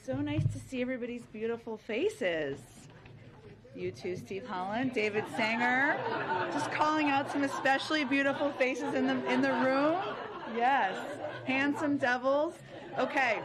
so nice to see everybody's beautiful faces. You too, Steve Holland, David Sanger. Just calling out some especially beautiful faces in the room. Yes, handsome devils. Okay.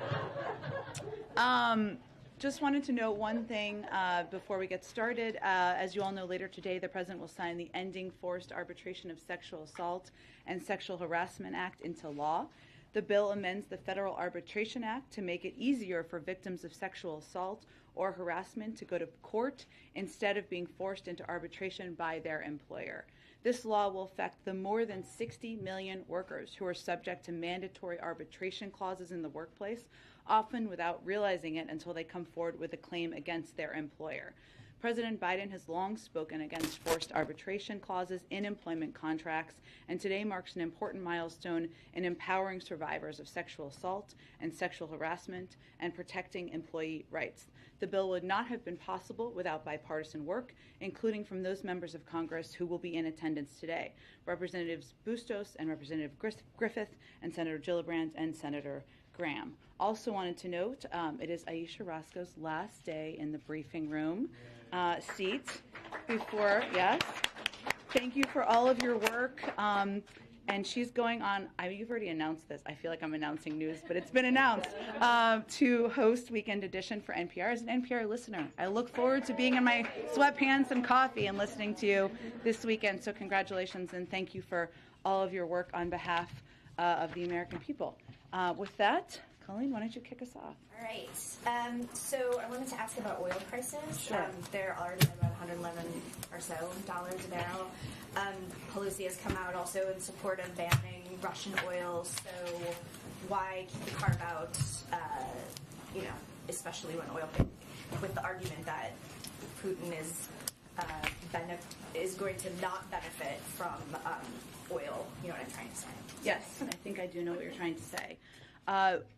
Just wanted to note one thing before we get started. As you all know, later today, the President will sign the Ending Forced Arbitration of Sexual Assault and Sexual Harassment Act into law. The bill amends the Federal Arbitration Act to make it easier for victims of sexual assault or harassment to go to court instead of being forced into arbitration by their employer. This law will affect the more than 60 million workers who are subject to mandatory arbitration clauses in the workplace, often without realizing it until they come forward with a claim against their employer. President Biden has long spoken against forced arbitration clauses in employment contracts, and today marks an important milestone in empowering survivors of sexual assault and sexual harassment and protecting employee rights. The bill would not have been possible without bipartisan work, including from those members of Congress who will be in attendance today, Representatives Bustos and Representative Griffith and Senator Gillibrand and Senator Graham. Also wanted to note, it is Aisha Roscoe's last day in the briefing room seat before, yes. Thank you for all of your work. And she's going on, you've already announced this. I feel like I'm announcing news, but it's been announced, to host Weekend Edition for NPR as an NPR listener. I look forward to being in my sweatpants and coffee and listening to you this weekend. So congratulations and thank you for all of your work on behalf of the American people. With that, Colleen, why don't you kick us off? All right. So I wanted to ask about oil prices. Sure. They're already about $111 or so a barrel. Pelosi has come out also in support of banning Russian oil. So why keep the carve out, especially when oil, with the argument that Putin is going to not benefit from oil. You know what I'm trying to say? Yes, I think I do know what you're trying to say.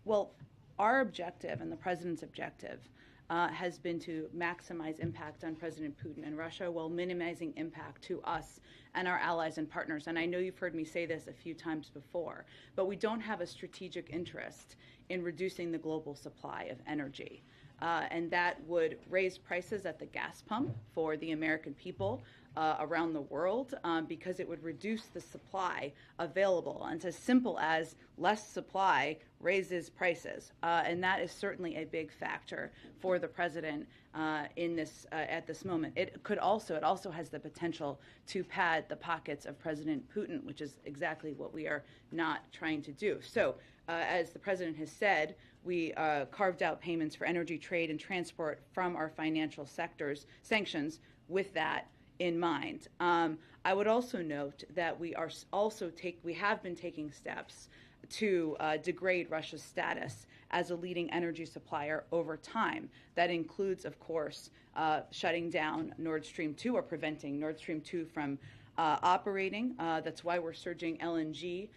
Well, our objective and the president's objective has been to maximize impact on President Putin and Russia while minimizing impact to us and our allies and partners. And I know you've heard me say this a few times before, but we don't have a strategic interest in reducing the global supply of energy. And that would raise prices at the gas pump for the American people around the world because it would reduce the supply available. And it's as simple as less supply raises prices. And that is certainly a big factor for the president in this at this moment. It also has the potential to pad the pockets of President Putin, which is exactly what we are not trying to do. So as the president has said, we carved out payments for energy, trade, and transport from our financial sectors sanctions with that in mind. I would also note that we have been taking steps to degrade Russia's status as a leading energy supplier over time. That includes, of course, shutting down Nord Stream 2 or preventing Nord Stream 2 from operating. That's why we're surging LNG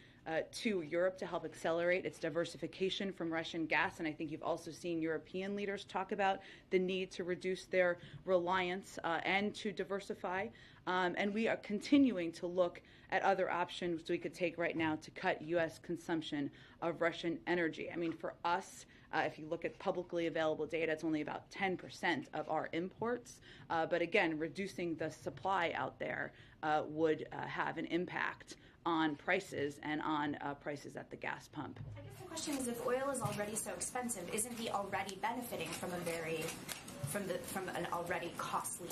to Europe to help accelerate its diversification from Russian gas. And I think you've also seen European leaders talk about the need to reduce their reliance and to diversify. And we are continuing to look at other options we could take right now to cut U.S. consumption of Russian energy. I mean, for us, if you look at publicly available data, it's only about 10% of our imports. But again, reducing the supply out there would have an impact on prices and on prices at the gas pump. I guess the question is, if oil is already so expensive, isn't he already benefiting from an already costly,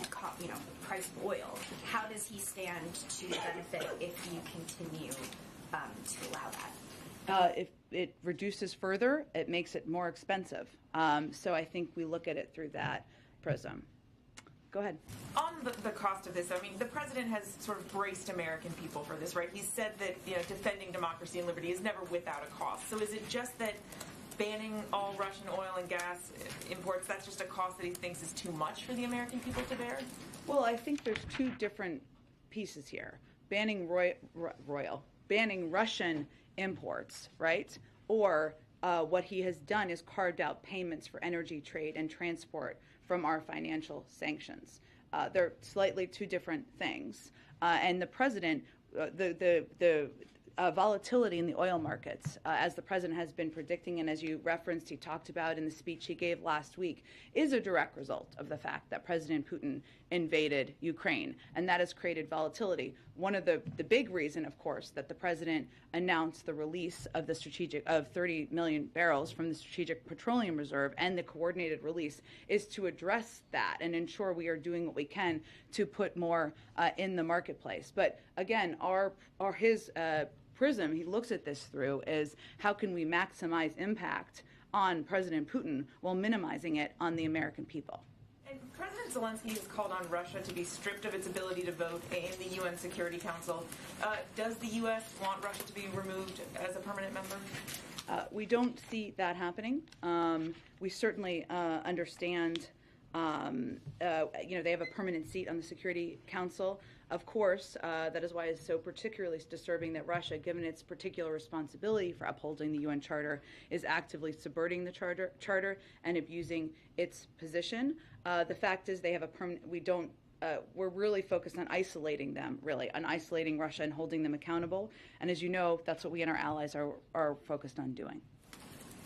priced oil? How does he stand to benefit if you continue to allow that? If it reduces further, it makes it more expensive. So I think we look at it through that prism. Go ahead. On the cost of this, I mean, the president has sort of braced American people for this, right? He's said that defending democracy and liberty is never without a cost. So is it just that banning all Russian oil and gas imports, that's just a cost that he thinks is too much for the American people to bear? Well, I think there's two different pieces here. Banning banning Russian imports, right? Or what he has done is carved out payments for energy, trade, and transport from our financial sanctions. They're slightly two different things. And the president, volatility in the oil markets, as the president has been predicting, and as you referenced, he talked about in the speech he gave last week, is a direct result of the fact that President Putin invaded Ukraine, and that has created volatility. One of the big reason, of course, that the president announced the release of of 30 million barrels from the Strategic Petroleum Reserve and the coordinated release is to address that and ensure we are doing what we can to put more in the marketplace. But again, his prism he looks at this through is how can we maximize impact on President Putin while minimizing it on the American people. And President Zelensky has called on Russia to be stripped of its ability to vote in the UN Security Council. Does the U.S. want Russia to be removed as a permanent member? We don't see that happening. We certainly understand, they have a permanent seat on the Security Council. Of course, that is why it's so particularly disturbing that Russia, given its particular responsibility for upholding the UN Charter, is actively subverting the Charter and abusing its position. The fact is they have a permanent, we're really focused on isolating them, on isolating Russia and holding them accountable. And as you know, that's what we and our allies are focused on doing.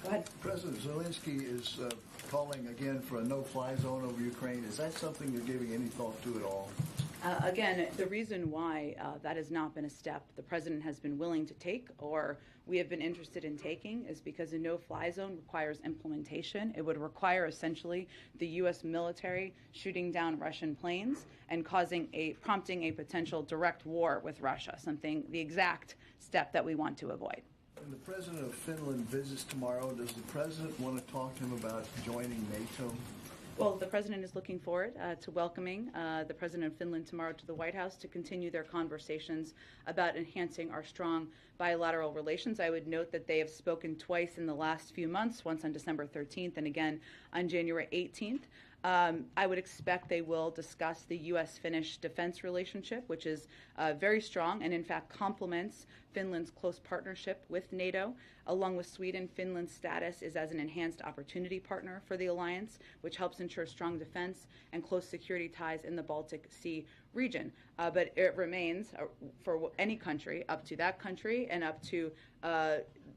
Go ahead. President Zelensky is calling again for a no-fly zone over Ukraine. Is that something you're giving any thought to at all? Again, the reason why that has not been a step the president has been willing to take or we have been interested in taking is because a no-fly zone requires implementation. It would require essentially the U.S. military shooting down Russian planes and prompting a potential direct war with Russia, the exact step that we want to avoid. When the president of Finland visits tomorrow, does the president want to talk to him about joining NATO? Well, the president is looking forward to welcoming the president of Finland tomorrow to the White House to continue their conversations about enhancing our strong bilateral relations. I would note that they have spoken twice in the last few months, once on December 13th and again on January 18th. I would expect they will discuss the U.S.-Finnish defense relationship, which is very strong and, in fact, complements Finland's close partnership with NATO. Along with Sweden, Finland's status is as an enhanced opportunity partner for the alliance, which helps ensure strong defense and close security ties in the Baltic Sea region. But it remains for any country, up to that country and up to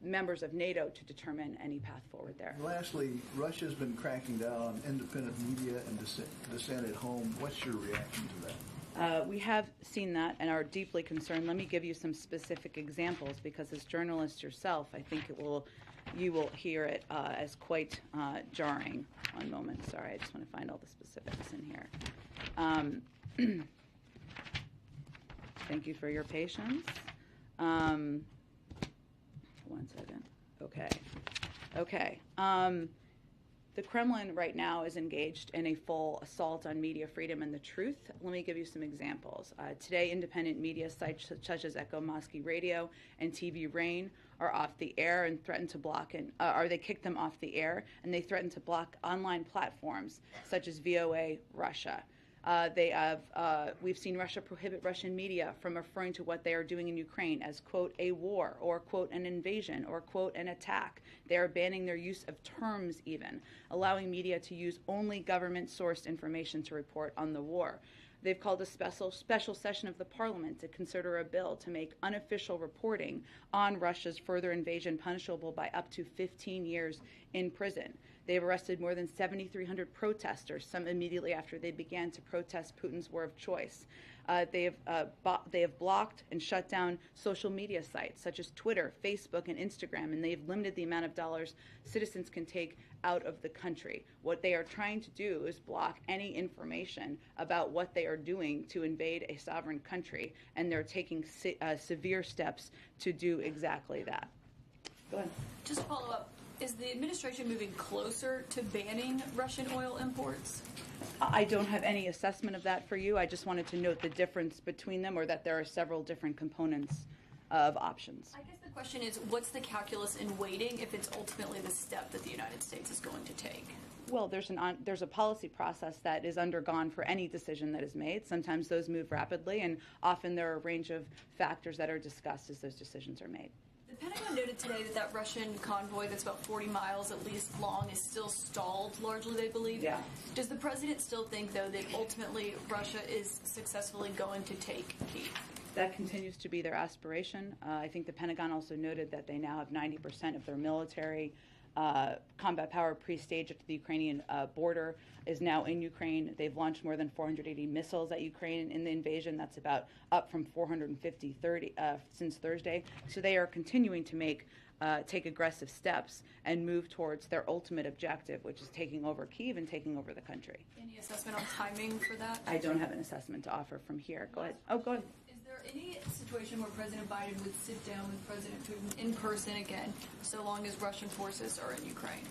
members of NATO to determine any path forward there. Lastly, Russia's been cracking down on independent media and dissent at home. What's your reaction to that? We have seen that and are deeply concerned. Let me give you some specific examples because as journalists yourself, I think you will hear it as quite jarring. One moment, sorry, I just want to find all the specifics in here. Thank you for your patience. 1 second. Okay. The Kremlin right now is engaged in a full assault on media freedom and the truth. Let me give you some examples. Today, independent media sites such as Echo Moscow Radio and TV Rain are off the air and threaten to block, they kicked them off the air, and they threaten to block online platforms such as VOA Russia. We've seen Russia prohibit Russian media from referring to what they are doing in Ukraine as, quote, a war, or, quote, an invasion, or, quote, an attack. They are banning their use of terms even, allowing media to use only government-sourced information to report on the war. They've called a special session of the parliament to consider a bill to make unofficial reporting on Russia's further invasion punishable by up to 15 years in prison. They've arrested more than 7,300 protesters, some immediately after they began to protest Putin's war of choice. They have blocked and shut down social media sites such as Twitter, Facebook, and Instagram, and they've limited the amount of dollars citizens can take out of the country. What they are trying to do is block any information about what they are doing to invade a sovereign country, and they're taking severe steps to do exactly that. Go ahead. Just to follow up, is the administration moving closer to banning Russian oil imports? I don't have any assessment of that for you. I just wanted to note the difference between them, or that there are several different components of options. I guess the question is, what's the calculus in waiting if it's ultimately the step that the United States is going to take? Well, there's a policy process that is undergone for any decision that is made. Sometimes those move rapidly, and often there are a range of factors that are discussed as those decisions are made. The Pentagon noted today that Russian convoy that's about 40 miles at least long is still stalled, largely, they believe. Yeah. Does the president still think, though, that ultimately Russia is successfully going to take Kyiv? That continues to be their aspiration. I think the Pentagon also noted that they now have 90% of their military combat power pre-staged at the Ukrainian border is now in Ukraine. They've launched more than 480 missiles at Ukraine in the invasion. That's about up from 450 since Thursday. So they are continuing to take aggressive steps and move towards their ultimate objective, which is taking over Kyiv and taking over the country. Any assessment on timing for that? I don't have an assessment to offer from here. Go ahead. Oh, go ahead. Is there any situation where President Biden would sit down with President Putin in person again, so long as Russian forces are in Ukraine?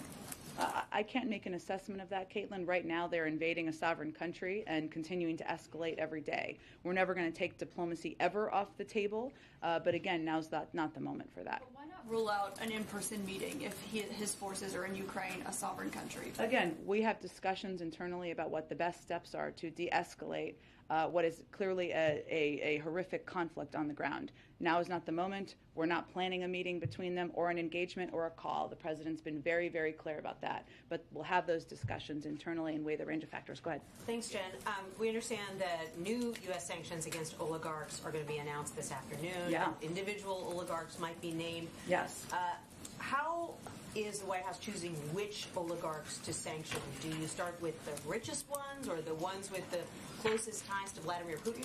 I can't make an assessment of that, Caitlin. Right now, they're invading a sovereign country and continuing to escalate every day. We're never going to take diplomacy ever off the table, but again, now's not the moment for that. But why not rule out an in-person meeting if his forces are in Ukraine, a sovereign country? Again, we have discussions internally about what the best steps are to de-escalate what is clearly a horrific conflict on the ground. Now is not the moment. We're not planning a meeting between them or an engagement or a call. The president's been very, very clear about that. But we'll have those discussions internally and weigh the range of factors. Go ahead. Thanks, Jen. We understand that new U.S. sanctions against oligarchs are going to be announced this afternoon. Yeah. Individual oligarchs might be named. Yes. How is the White House choosing which oligarchs to sanction? Do you start with the richest ones or the ones with the closest ties to Vladimir Putin?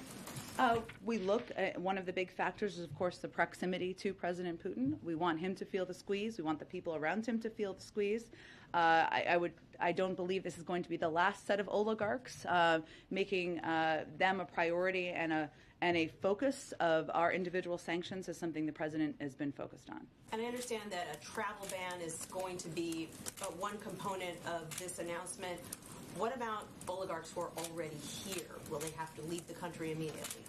We look at one of the big factors is, of course, the proximity to President Putin. We want him to feel the squeeze. We want the people around him to feel the squeeze. I don't believe this is going to be the last set of oligarchs. Making them a priority and a focus of our individual sanctions is something the president has been focused on. And I understand that a travel ban is going to be one component of this announcement. What about oligarchs who are already here? Will they have to leave the country immediately?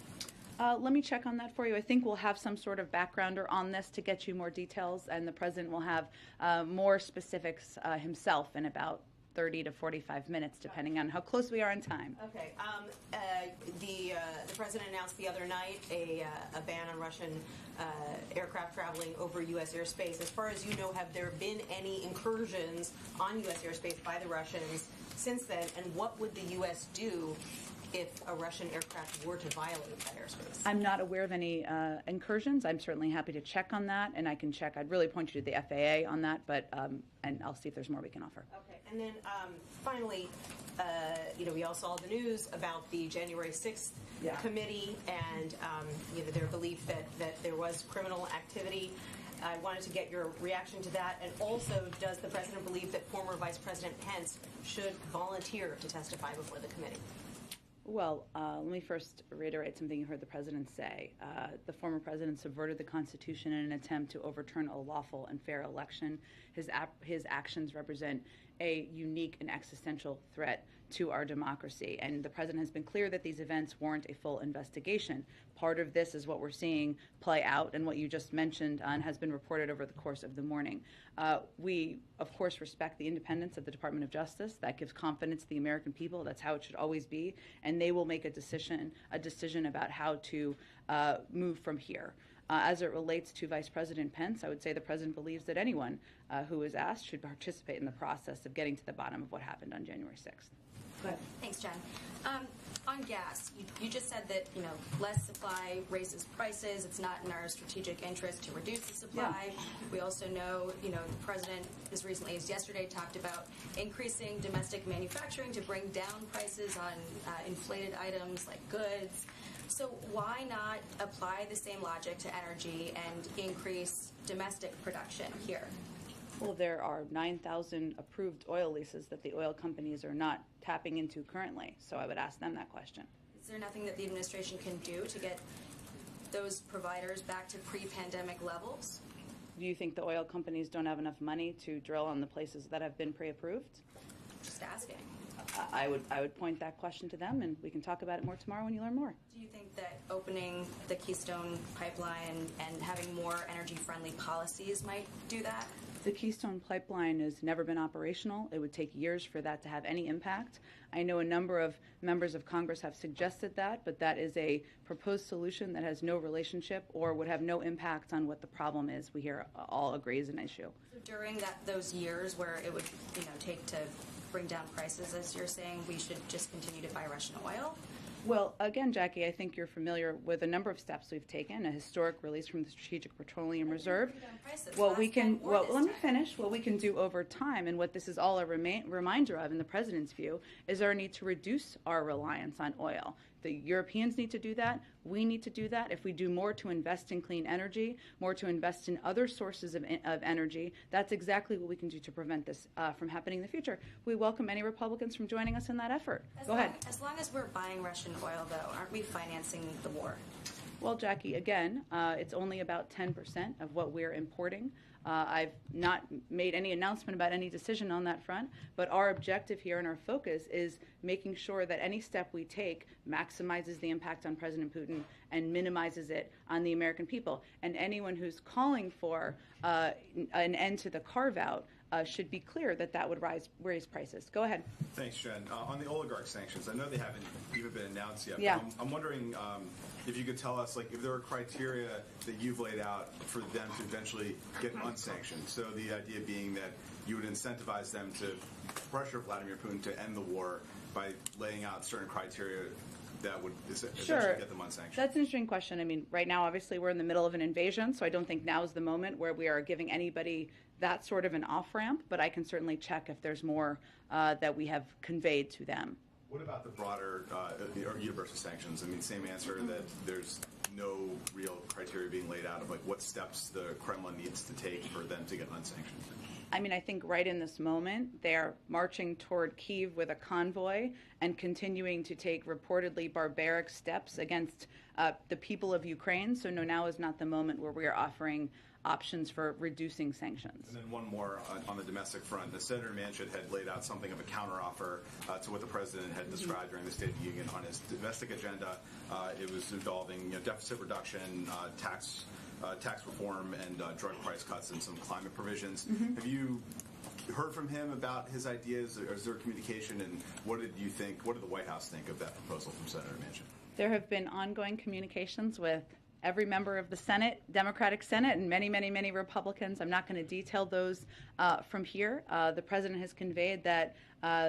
Let me check on that for you. I think we'll have some sort of backgrounder on this to get you more details, and the president will have more specifics himself in about 30 to 45 minutes, depending on how close we are in time. Okay. The president announced the other night a ban on Russian aircraft traveling over U.S. airspace. As far as you know, have there been any incursions on U.S. airspace by the Russians since then? And what would the U.S. do if a Russian aircraft were to violate that airspace? I'm not aware of any incursions. I'm certainly happy to check on that, and I can check. I'd really point you to the FAA on that, but and I'll see if there's more we can offer. Okay. And then finally, we all saw the news about the January 6th committee and their belief that there was criminal activity. I wanted to get your reaction to that. And also, does the president believe that former Vice President Pence should volunteer to testify before the committee? Well, let me first reiterate something you heard the president say. The former president subverted the Constitution in an attempt to overturn a lawful and fair election. His actions represent a unique and existential threat to our democracy. And the president has been clear that these events warrant a full investigation. Part of this is what we're seeing play out and what you just mentioned and has been reported over the course of the morning. We, of course, respect the independence of the Department of Justice. That gives confidence to the American people. That's how it should always be. And they will make a decision about how to move from here. As it relates to Vice President Pence, I would say the president believes that anyone who is asked should participate in the process of getting to the bottom of what happened on January 6th. Go ahead. Thanks, Jen. On gas, you just said that less supply raises prices. It's not in our strategic interest to reduce the supply. Yeah. We also know, the president as recently as yesterday talked about increasing domestic manufacturing to bring down prices on inflated items like goods. So why not apply the same logic to energy and increase domestic production here? Well, there are 9,000 approved oil leases that the oil companies are not tapping into currently, so I would ask them that question. Is there nothing that the administration can do to get those providers back to pre-pandemic levels? Do you think the oil companies don't have enough money to drill on the places that have been pre-approved? Just asking. I would point that question to them, and we can talk about it more tomorrow when you learn more. Do you think that opening the Keystone pipeline and having more energy-friendly policies might do that? The Keystone Pipeline has never been operational. It would take years for that to have any impact. I know a number of members of Congress have suggested that, but that is a proposed solution that has no relationship or would have no impact on what the problem is. We here all agree is an issue. So during those years where it would take to bring down prices, as you're saying, we should just continue to buy Russian oil? Well, again, Jackie, I think you're familiar with a number of steps we've taken. A historic release from the Strategic Petroleum Reserve. Let me finish. What we can do over time, and what this is all a reminder of, in the president's view, is our need to reduce our reliance on oil. The Europeans need to do that. We need to do that. If we do more to invest in clean energy, more to invest in other sources of energy, that's exactly what we can do to prevent this from happening in the future. We welcome any Republicans from joining us in that effort. Go ahead. As long as we're buying Russian oil, though, aren't we financing the war? Well, Jackie, again, it's only about 10% of what we're importing. I've not made any announcement about any decision on that front, but our objective here and our focus is making sure that any step we take maximizes the impact on President Putin and minimizes it on the American people. And anyone who's calling for an end to the carve-out should be clear that that would raise prices. Go ahead. Thanks, Jen. On the oligarch sanctions, I know they haven't even been announced yet. Yeah. But I'm wondering if you could tell us, like, if there are criteria that you've laid out for them to eventually get unsanctioned. So the idea being that you would incentivize them to pressure Vladimir Putin to end the war by laying out certain criteria that would essentially get them unsanctioned. That's an interesting question. I mean, right now, obviously, we're in the middle of an invasion, so I don't think now is the moment where we are giving anybody that sort of an off-ramp, but I can certainly check if there's more that we have conveyed to them. What about the broader universal sanctions? I mean, same answer, that there's no real criteria being laid out of, like, what steps the Kremlin needs to take for them to get unsanctioned. I mean, I think right in this moment, they're marching toward Kyiv with a convoy and continuing to take reportedly barbaric steps against the people of Ukraine. So no, now is not the moment where we are offering options for reducing sanctions. And then one more on the domestic front. The Senator Manchin had laid out something of a counteroffer to what the president had described during the State of the Union on his domestic agenda. It was involving deficit reduction, tax reform, and drug price cuts and some climate provisions. Have you heard from him about his ideas, or is there communication, and what did you think, what did the White House think of that proposal from Senator Manchin? There have been ongoing communications with every member of the Senate, Democratic Senate, and many, many, many Republicans. I'm not going to detail those from here. The president has conveyed that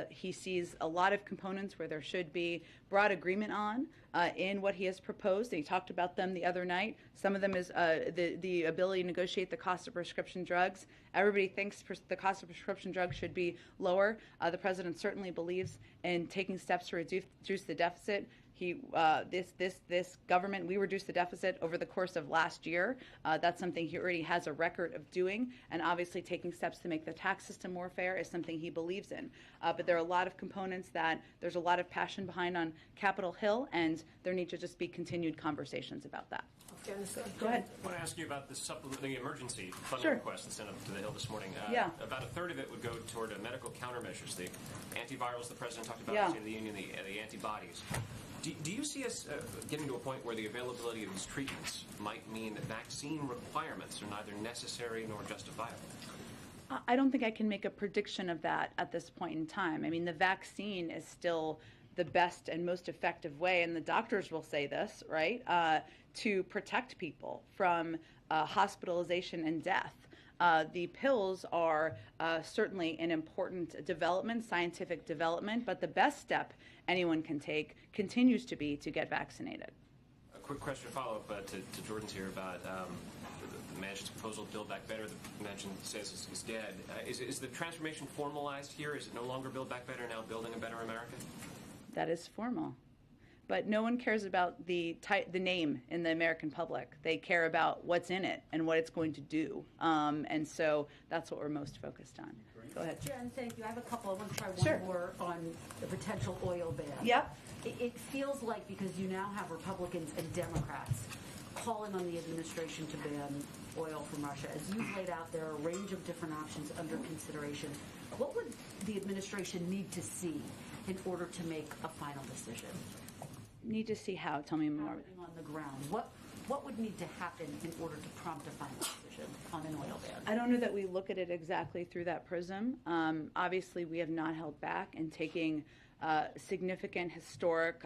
he sees a lot of components where there should be broad agreement on in what he has proposed. And he talked about them the other night. Some of them is the ability to negotiate the cost of prescription drugs. Everybody thinks the cost of prescription drugs should be lower. The president certainly believes in taking steps to reduce the deficit. This government, we reduced the deficit over the course of last year. That's something he already has a record of doing, and obviously taking steps to make the tax system more fair is something he believes in. But there are a lot of components that there's a lot of passion behind on Capitol Hill, and there need to just be continued conversations about that. Go ahead. I want to ask you about the emergency funding request that sent up to the Hill this morning. About a third of it would go toward medical countermeasures, the antivirals the president talked about in the State of the Union, the antibodies. Do you see us getting to a point where the availability of these treatments might mean that vaccine requirements are neither necessary nor justifiable? I don't think I can make a prediction of that at this point in time. I mean, the vaccine is still the best and most effective way, and the doctors will say this, right, to protect people from hospitalization and death. The pills are certainly an important development, scientific development, but the best step anyone can take continues to be to get vaccinated. A quick question to follow up to Jordan's here about the Manchin's proposal to Build Back Better. The Manchin says is dead. Is the transformation formalized here? Is it no longer Build Back Better, now Building a Better America? That is formal. But no one cares about the name in the American public. They care about what's in it and what it's going to do. And so that's what we're most focused on. Go ahead. Jen, thank you. I have a couple. I want to try one more on the potential oil ban. Yep. It feels like, because you now have Republicans and Democrats calling on the administration to ban oil from Russia, as you've laid out, there are a range of different options under consideration. What would the administration need to see in order to make a final decision? Need to see how? Tell me more. On the ground, what would need to happen in order to prompt a final decision on an oil ban? I don't know that we look at it exactly through that prism. Obviously, we have not held back in taking significant historic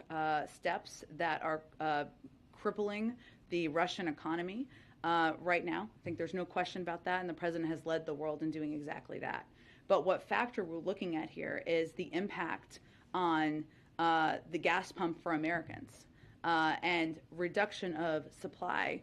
steps that are crippling the Russian economy right now. I think there's no question about that, and the president has led the world in doing exactly that. But what factor we're looking at here is the impact on the gas pump for Americans. And reduction of supply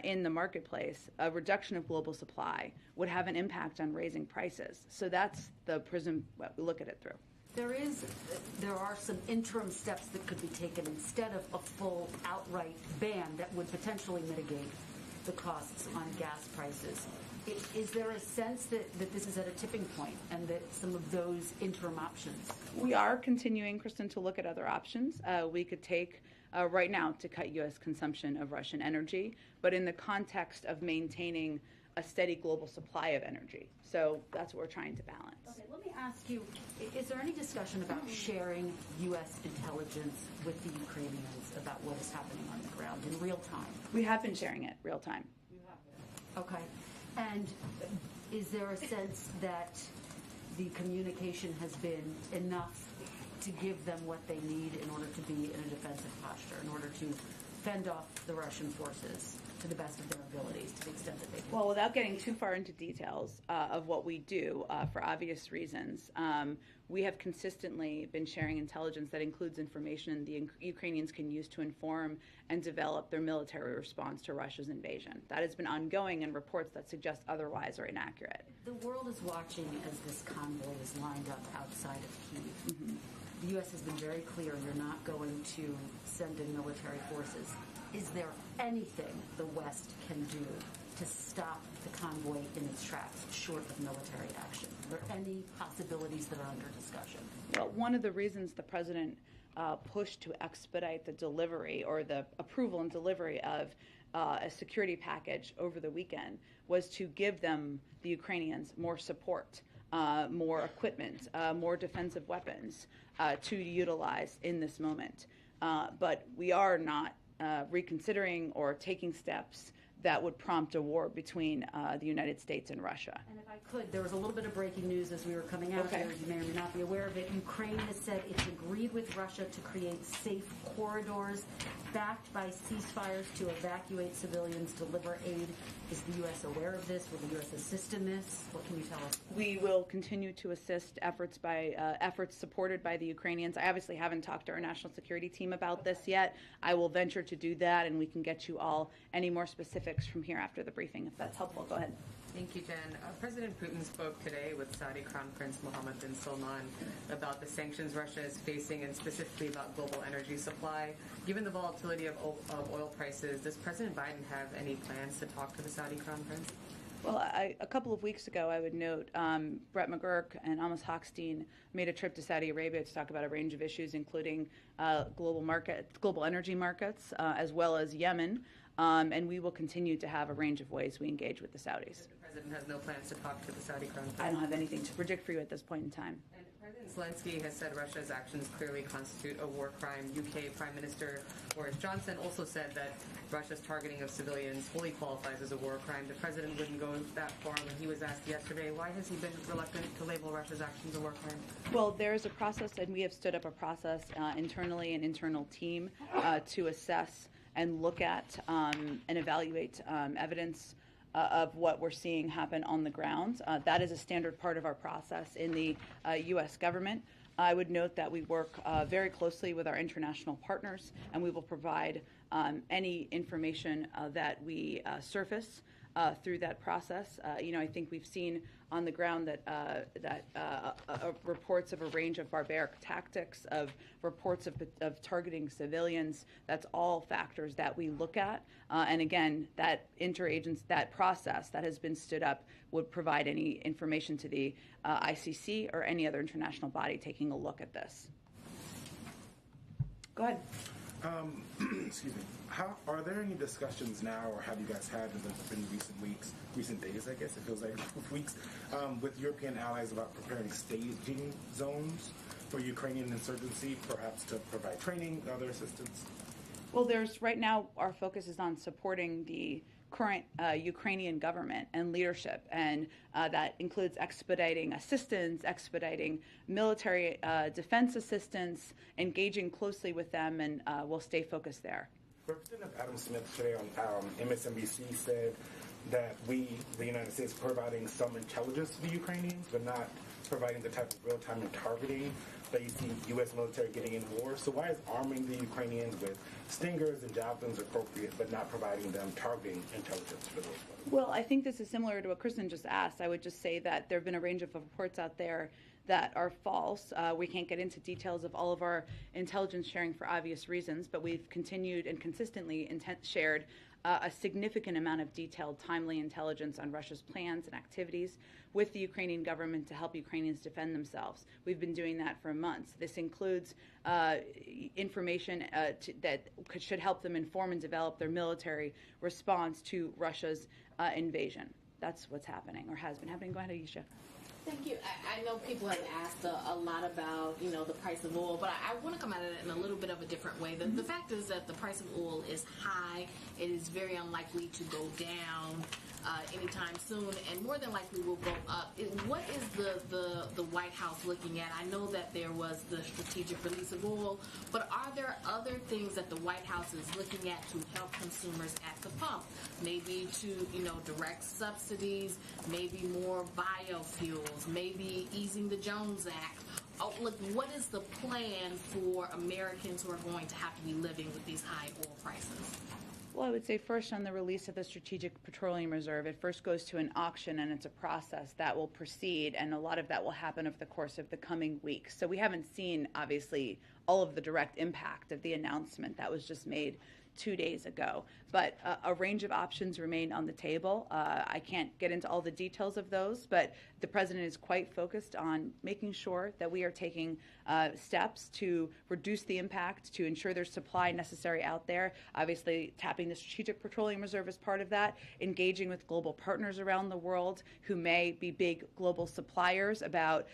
in the marketplace, a reduction of global supply, would have an impact on raising prices. So that's the prism we look at it through. There are some interim steps that could be taken instead of a full outright ban that would potentially mitigate the costs on gas prices. Is there a sense that this is at a tipping point and that some of those interim options? We are continuing, Kristen, to look at other options. We could take right now to cut U.S. consumption of Russian energy, but in the context of maintaining a steady global supply of energy. So that's what we're trying to balance. Okay, let me ask you, is there any discussion about sharing U.S. intelligence with the Ukrainians about what is happening on the ground in real time? We have been sharing it real time. You have been. Okay. And is there a sense that the communication has been enough to give them what they need in order to be in a defensive posture, in order to fend off the Russian forces to the best of their abilities, to the extent that they can? Well, without getting too far into details of what we do, for obvious reasons, we have consistently been sharing intelligence that includes information the Ukrainians can use to inform and develop their military response to Russia's invasion. That has been ongoing, and reports that suggest otherwise are inaccurate. The world is watching as this convoy is lined up outside of Kyiv. Mm-hmm. The U.S. has been very clear you're not going to send in military forces. Is there anything the West can do to stop the convoy in its tracks, short of military action? Are there any possibilities that are under discussion? Well, one of the reasons the president pushed to expedite the delivery or the approval and delivery of a security package over the weekend was to give them, the Ukrainians, more support, more equipment, more defensive weapons to utilize in this moment. But we are not reconsidering or taking steps that would prompt a war between the United States and Russia. And if I could, there was a little bit of breaking news as we were coming out here. You may or may not be aware of it. Ukraine has said it's agreed with Russia to create safe corridors backed by ceasefires to evacuate civilians, deliver aid. Is the U.S. aware of this? Will the U.S. assist in this? What can you tell us? We will continue to assist efforts supported by the Ukrainians. I obviously haven't talked to our national security team about this yet. I will venture to do that, and we can get you all any more specifics from here after the briefing, if that's helpful. Go ahead. Thank you, Jen. President Putin spoke today with Saudi Crown Prince Mohammed bin Salman about the sanctions Russia is facing and specifically about global energy supply. Given the volatility of oil prices, does President Biden have any plans to talk to the Saudi Crown Prince? Well, a couple of weeks ago, I would note, Brett McGurk and Amos Hochstein made a trip to Saudi Arabia to talk about a range of issues, including global energy markets, as well as Yemen. And we will continue to have a range of ways we engage with the Saudis. The President has no plans to talk to the Saudi Crown Prince? I don't have anything to predict for you at this point in time. And President Zelensky has said Russia's actions clearly constitute a war crime. UK Prime Minister Boris Johnson also said that Russia's targeting of civilians fully qualifies as a war crime. The President wouldn't go that far when he was asked yesterday. Why has he been reluctant to label Russia's actions a war crime? Well, there is a process, and we have stood up a process internally, an internal team, to assess and look at and evaluate evidence of what we're seeing happen on the ground. That is a standard part of our process in the U.S. government. I would note that we work very closely with our international partners, and we will provide any information that we surface through that process. I think we've seen on the ground that reports of a range of barbaric tactics, of reports of targeting civilians. That's all factors that we look at. And again, that that process that has been stood up would provide any information to the ICC or any other international body taking a look at this. Go ahead. Excuse me. Are there any discussions now, or have you guys had in recent weeks, recent days, I guess it feels like weeks, with European allies about preparing staging zones for Ukrainian insurgency, perhaps to provide training, other assistance? Well, right now our focus is on supporting the current Ukrainian government and leadership, and that includes expediting assistance, expediting military defense assistance, engaging closely with them, and we'll stay focused there. Representative Adam Smith today on MSNBC said that we, the United States, providing some intelligence to the Ukrainians, but not providing the type of real-time and targeting that you see U.S. military getting in war. So why is arming the Ukrainians with Stingers and Javelins appropriate, but not providing them targeting intelligence for those folks? Well, I think this is similar to what Kristen just asked. I would just say that there have been a range of reports out there that are false. We can't get into details of all of our intelligence sharing for obvious reasons, but we've continued and consistently shared a significant amount of detailed, timely intelligence on Russia's plans and activities with the Ukrainian government to help Ukrainians defend themselves. We've been doing that for months. This includes information that should help them inform and develop their military response to Russia's invasion. That's what's happening or has been happening. Go ahead, Aisha. Thank you. I know people have asked a lot about, the price of oil, but I want to come at it in a little bit of a different way. The fact is that the price of oil is high. It is very unlikely to go down anytime soon, and more than likely will go up. What is the White House looking at? I know that there was the strategic release of oil, but are there other things that the White House is looking at to help consumers at the pump? Maybe to, direct subsidies, maybe more biofuels, maybe easing the Jones Act. Oh, look, what is the plan for Americans who are going to have to be living with these high oil prices? Well, I would say first on the release of the Strategic Petroleum Reserve, it first goes to an auction and it's a process that will proceed, and a lot of that will happen over the course of the coming weeks. So we haven't seen, obviously, all of the direct impact of the announcement that was just made 2 days ago. But a range of options remain on the table. I can't get into all the details of those, but the president is quite focused on making sure that we are taking steps to reduce the impact, to ensure there's supply necessary out there. Obviously, tapping the Strategic Petroleum Reserve is part of that, engaging with global partners around the world who may be big global suppliers about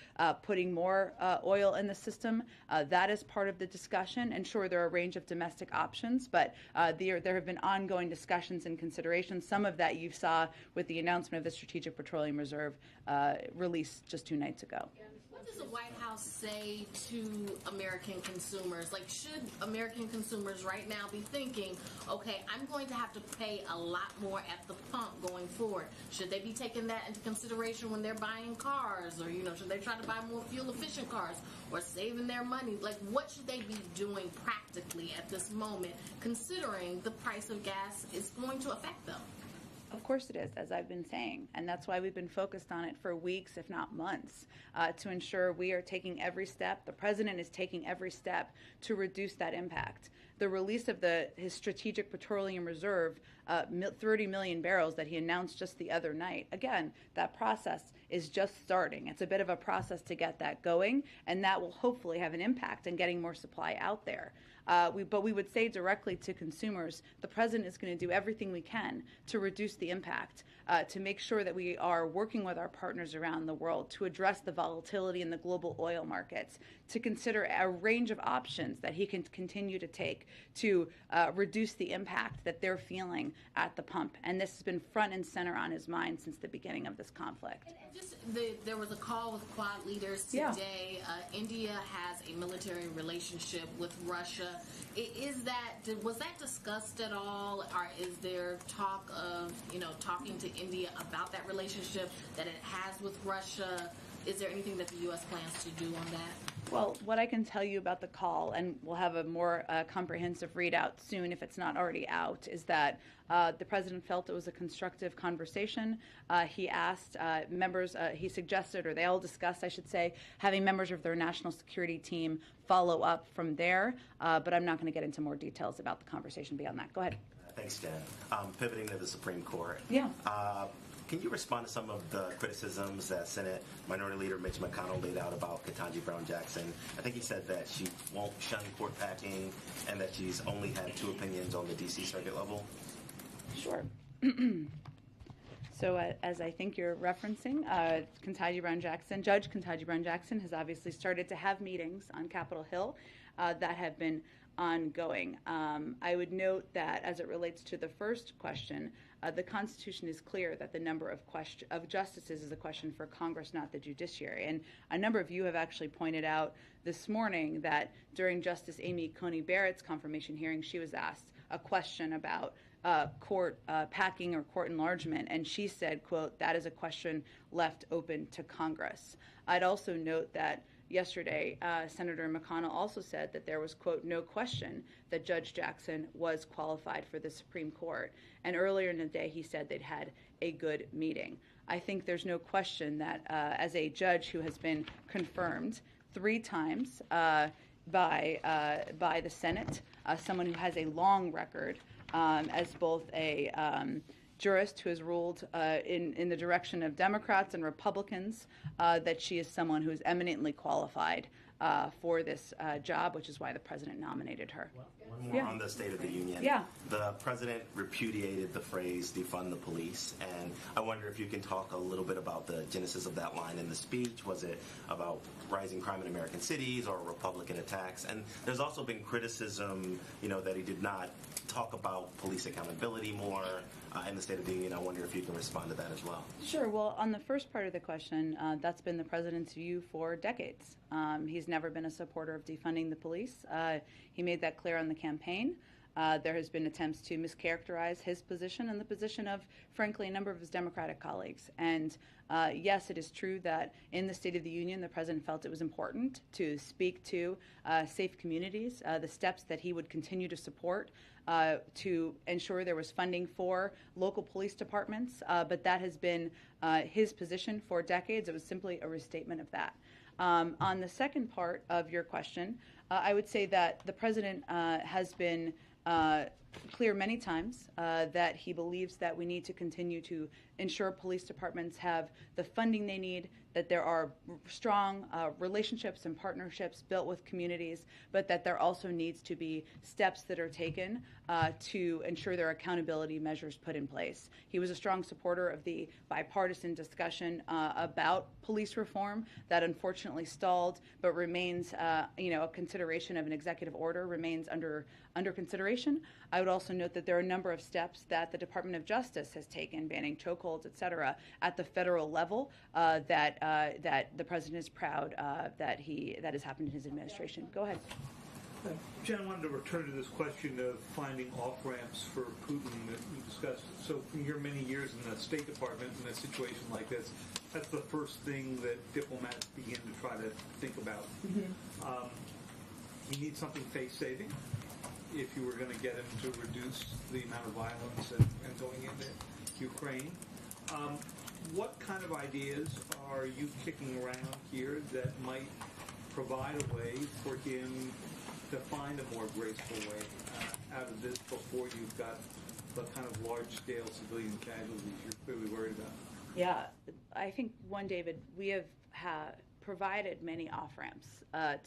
putting more oil in the system. That is part of the discussion. And sure, there are a range of domestic options, but there have been ongoing discussions and considerations. Some of that you saw with the announcement of the Strategic Petroleum Reserve released just 2 nights ago. What does the White House say to American consumers? Like, should American consumers right now be thinking, okay, I'm going to have to pay a lot more at the pump going forward? Should they be taking that into consideration when they're buying cars? Or, should they try to buy more fuel-efficient cars or saving their money? Like, what should they be doing practically at this moment, considering the price of gas is going to affect them? Of course it is, as I've been saying, and that's why we've been focused on it for weeks, if not months, to ensure we are taking every step. The president is taking every step to reduce that impact. The release of his Strategic Petroleum Reserve, 30 million barrels that he announced just the other night. Again, that process is just starting. It's a bit of a process to get that going, and that will hopefully have an impact in getting more supply out there. But we would say directly to consumers, the president is going to do everything we can to reduce the impact, to make sure that we are working with our partners around the world to address the volatility in the global oil markets, to consider a range of options that he can continue to take to reduce the impact that they're feeling at the pump. And this has been front and center on his mind since the beginning of this conflict. There was a call with Quad leaders today. India has a military relationship with Russia. Was that discussed at all? Or is there talk of, talking to India about that relationship that it has with Russia? Is there anything that the U.S. plans to do on that? Well, what I can tell you about the call, and we'll have a more comprehensive readout soon if it's not already out, is that the president felt it was a constructive conversation. He asked members, he suggested, or they all discussed, I should say, having members of their national security team follow up from there. But I'm not going to get into more details about the conversation beyond that. Go ahead. Thanks, Jen. Pivoting to the Supreme Court. Yeah. Can you respond to some of the criticisms that Senate Minority Leader Mitch McConnell laid out about Ketanji Brown Jackson? I think he said that she won't shun court packing and that she's only had 2 opinions on the D.C. Circuit level. Sure. So as I think you're referencing, Ketanji Brown Jackson, Judge Ketanji Brown Jackson has obviously started to have meetings on Capitol Hill that have been ongoing. I would note that as it relates to the first question, the Constitution is clear that the number of justices is a question for Congress, not the judiciary. And a number of you have actually pointed out this morning that during Justice Amy Coney Barrett's confirmation hearing, she was asked a question about court packing or court enlargement, and she said, quote, "That is a question left open to Congress." I'd also note that yesterday, Senator McConnell also said that there was, quote, "no question that Judge Jackson was qualified for the Supreme Court." And earlier in the day, he said they'd had a good meeting. I think there's no question that as a judge who has been confirmed 3 times by the Senate, someone who has a long record as both a jurist who has ruled in the direction of Democrats and Republicans, that she is someone who is eminently qualified for this job, which is why the president nominated her. One more on the State of the Union. Yeah. The president repudiated the phrase defund the police, and I wonder if you can talk a little bit about the genesis of that line in the speech. Was it about rising crime in American cities or Republican attacks? And there's also been criticism, that he did not talk about police accountability more in the State of the Union. I wonder if you can respond to that as well. Sure. Well, on the first part of the question, that's been the president's view for decades. He's never been a supporter of defunding the police. He made that clear on the campaign. There has been attempts to mischaracterize his position and the position of, frankly, a number of his Democratic colleagues. And yes, it is true that in the State of the Union, the president felt it was important to speak to safe communities, the steps that he would continue to support to ensure there was funding for local police departments. But that has been his position for decades. It was simply a restatement of that. On the second part of your question, I would say that the president has been clear many times that he believes that we need to continue to ensure police departments have the funding they need, that there are strong relationships and partnerships built with communities, but that there also needs to be steps that are taken to ensure there are accountability measures put in place. He was a strong supporter of the bipartisan discussion about police reform that unfortunately stalled, but remains, a consideration of an executive order remains under consideration. I would also note that there are a number of steps that the Department of Justice has taken, banning chokeholds, et cetera, at the federal level that the president is proud that has happened in his administration. Go ahead. Jen, I wanted to return to this question of finding off-ramps for Putin that we discussed. So from your many years in the State Department in a situation like this, that's the first thing that diplomats begin to try to think about. Mm-hmm. You need something face-saving if you were going to get him to reduce the amount of violence and going into Ukraine. What kind of ideas are you kicking around here that might provide a way for him to find a more graceful way out of this before you've got the kind of large-scale civilian casualties you're clearly worried about? Yeah, I think, David, we have provided many off-ramps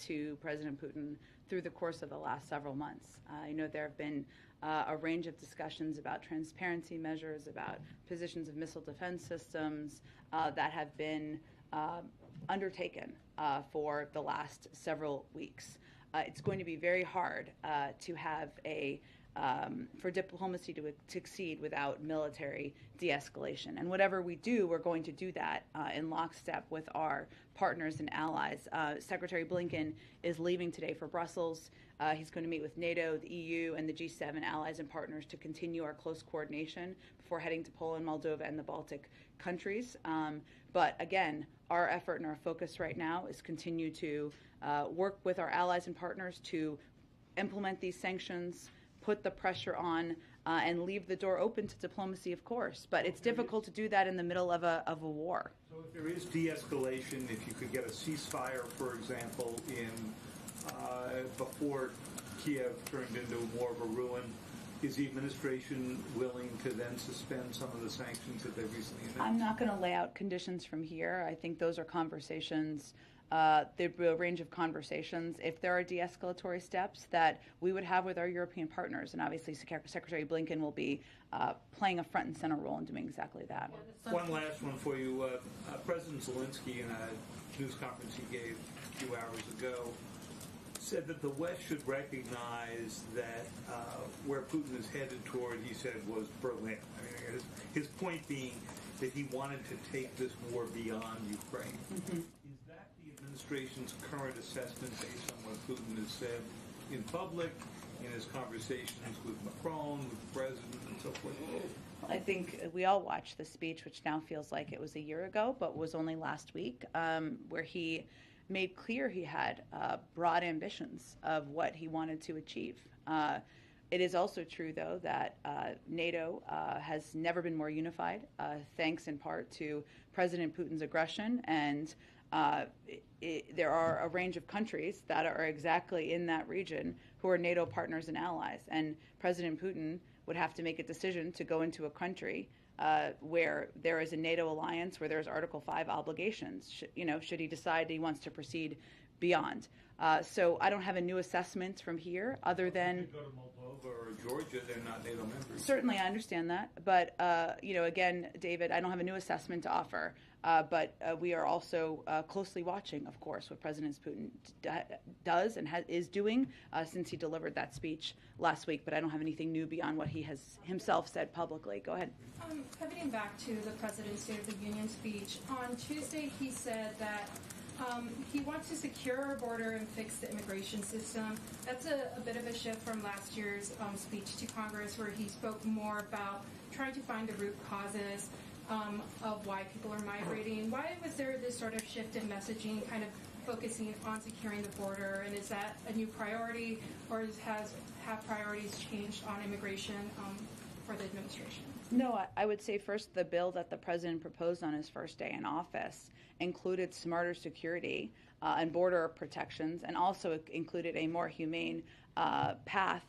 to President Putin through the course of the last several months. I know there have been a range of discussions about transparency measures, about positions of missile defense systems that have been undertaken for the last several weeks. It's going to be very hard to have for diplomacy to succeed without military de-escalation. And whatever we do, we're going to do that in lockstep with our partners and allies. Secretary Blinken is leaving today for Brussels. He's going to meet with NATO, the EU, and the G7 allies and partners to continue our close coordination before heading to Poland, Moldova, and the Baltic countries. But again, our effort and our focus right now is continue to work with our allies and partners to implement these sanctions, put the pressure on, and leave the door open to diplomacy, of course. But it's difficult to do that in the middle of a war. So if there is de-escalation, if you could get a ceasefire, for example, before Kiev turned into more of a ruin, is the administration willing to then suspend some of the sanctions that they recently announced? I'm not going to lay out conditions from here. I think those are conversations. There'd be a range of conversations if there are de-escalatory steps that we would have with our European partners. And obviously, Secretary Blinken will be playing a front and center role in doing exactly that. One last one for you. President Zelensky, in a news conference he gave a few hours ago, said that the West should recognize that where Putin is headed toward, he said, was Berlin. I mean, his point being that he wanted to take this war beyond Ukraine. Mm-hmm. Is that the administration's current assessment based on what Putin has said in public? in his conversations with Macron, with the president, and so forth? I think we all watched the speech, which now feels like it was a year ago, but was only last week, where he made clear he had broad ambitions of what he wanted to achieve. It is also true, though, that NATO has never been more unified, thanks in part to President Putin's aggression. And there are a range of countries that are exactly in that region who are NATO partners and allies. And President Putin would have to make a decision to go into a country where there is a NATO alliance, where there's Article 5 obligations, should he decide he wants to proceed beyond. So I don't have a new assessment from here other than... If you go to Moldova or Georgia, they're not NATO members. Certainly, I understand that. But, again, David, I don't have a new assessment to offer. But we are also closely watching, of course, what President Putin does and is doing since he delivered that speech last week. But I don't have anything new beyond what he has himself said publicly. Go ahead. Pivoting back to the President's State of the Union speech, on Tuesday he said that he wants to secure our border and fix the immigration system. That's a bit of a shift from last year's speech to Congress, where he spoke more about trying to find the root causes of why people are migrating. Why was there this sort of shift in messaging, kind of focusing on securing the border? And is that a new priority, or have priorities changed on immigration for the administration? No, I would say first the bill that the president proposed on his first day in office included smarter security and border protections, and also included a more humane path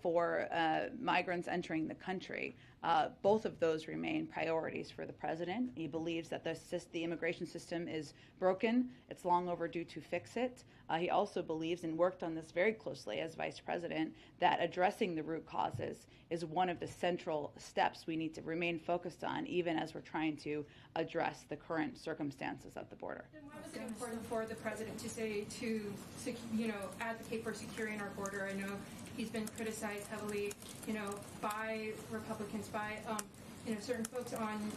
for migrants entering the country. Both of those remain priorities for the president. He believes that the immigration system is broken. It's long overdue to fix it. He also believes, and worked on this very closely as vice president, that addressing the root causes is one of the central steps we need to remain focused on, even as we're trying to address the current circumstances at the border. Then why was it important for the president to say advocate for securing our border? I know he's been criticized heavily, by Republicans, by certain folks on,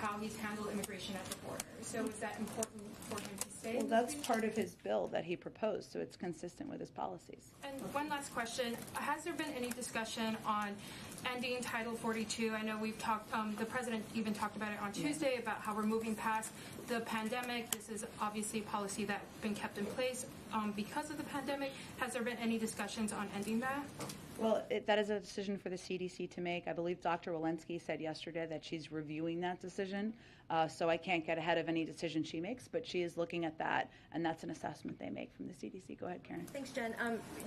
how he's handled immigration at the border. So is that important for him to say? Well, that's part of his bill that he proposed, so it's consistent with his policies. And one last question: has there been any discussion on ending Title 42? I know we've talked. The president even talked about it on Tuesday about how we're moving past the pandemic. This is obviously a policy that's been kept in place because of the pandemic. Has there been any discussions on ending that? Well, that is a decision for the CDC to make. I believe Dr. Walensky said yesterday that she's reviewing that decision, so I can't get ahead of any decision she makes, but she is looking at that, and that's an assessment they make from the CDC. Go ahead, Karen. Thanks, Jen.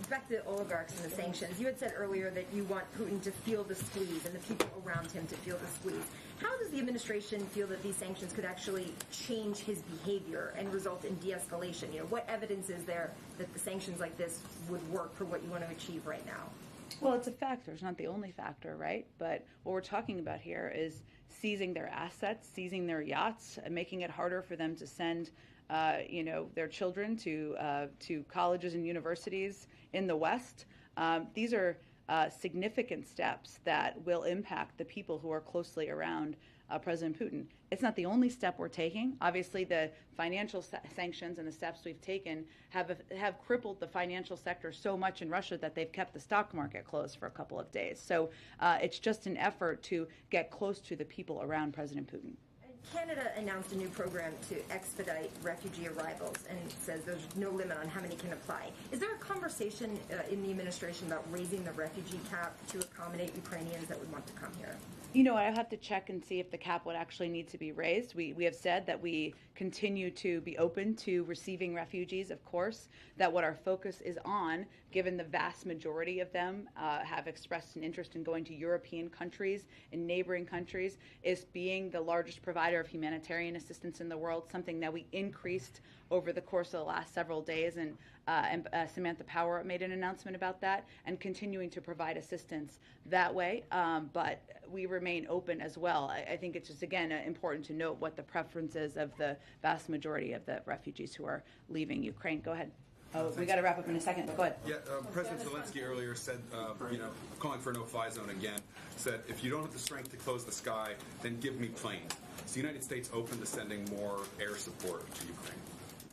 Back to the oligarchs and the sanctions. You had said earlier that you want Putin to feel the squeeze and the people around him to feel the squeeze. How does the administration feel that these sanctions could actually change his behavior and result in de-escalation? What evidence is there that the sanctions like this would work for what you want to achieve right now? Well, it's a factor. It's not the only factor, right? But what we're talking about here is seizing their assets, seizing their yachts, and making it harder for them to send, their children to colleges and universities in the West. These are significant steps that will impact the people who are closely around President Putin. It's not the only step we're taking. Obviously, the financial sanctions and the steps we've taken have crippled the financial sector so much in Russia that they've kept the stock market closed for a couple of days. So it's just an effort to get close to the people around President Putin. Canada announced a new program to expedite refugee arrivals and says there's no limit on how many can apply. Is there a conversation in the administration about raising the refugee cap to accommodate Ukrainians that would want to come here? I have to check and see if the cap would actually need to be raised. We have said that we continue to be open to receiving refugees, of course, that what our focus is on, given the vast majority of them have expressed an interest in going to European countries and neighboring countries, is being the largest provider of humanitarian assistance in the world, something that we increased over the course of the last several days, and Samantha Power made an announcement about that, and continuing to provide assistance that way. But we remain open as well. I think it's just, again, important to note what the preference is of the vast majority of the refugees who are leaving Ukraine. Go ahead. Oh, we got to wrap up in a second, but go ahead. Yeah, President Zelensky earlier said, calling for a no-fly zone again, said, if you don't have the strength to close the sky, then give me planes. Is the United States open to sending more air support to Ukraine?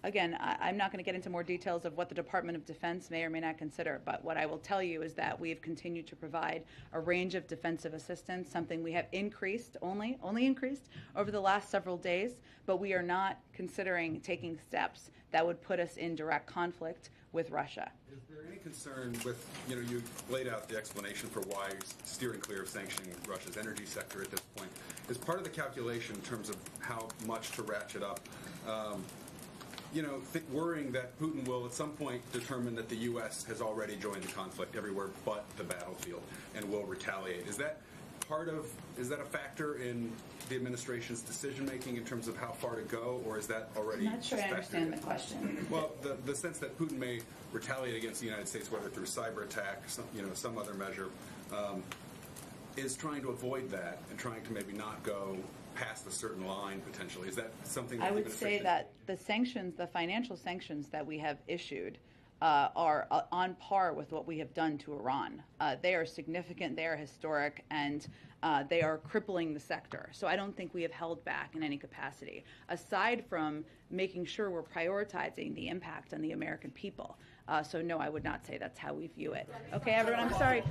again, I'm not going to get into more details of what the Department of Defense may or may not consider, but what I will tell you is that we have continued to provide a range of defensive assistance, something we have increased, only increased over the last several days, but we are not considering taking steps that would put us in direct conflict with Russia. Is there any concern with, you laid out the explanation for why steering clear of sanctioning Russia's energy sector at this point. Is part of the calculation in terms of how much to ratchet up, worrying that Putin will at some point determine that the U.S. has already joined the conflict everywhere but the battlefield and will retaliate. Is that a factor in the administration's decision-making in terms of how far to go, or is that already I'm not sure I understand the question. Well, the sense that Putin may retaliate against the United States, whether through cyber attack, some other measure, is trying to avoid that and trying to maybe not go past a certain line potentially. Is that something that I would say that the sanctions, the financial sanctions that we have issued, are on par with what we have done to Iran. They are significant, they are historic, and they are crippling the sector. So I don't think we have held back in any capacity, aside from making sure we're prioritizing the impact on the American people. So no, I would not say that's how we view it. Okay, everyone, I'm sorry.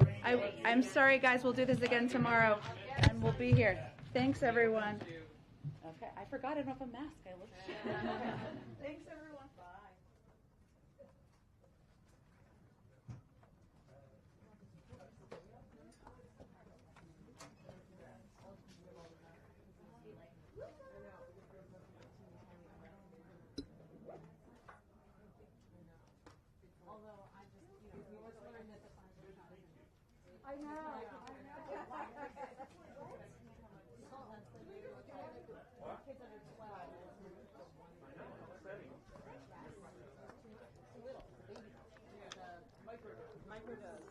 I'm sorry, guys. We'll do this again tomorrow, and we'll be here. Thanks, everyone. Okay, I forgot I don't have a mask. I looked. Thanks, everyone. Bye. I know. Microdose.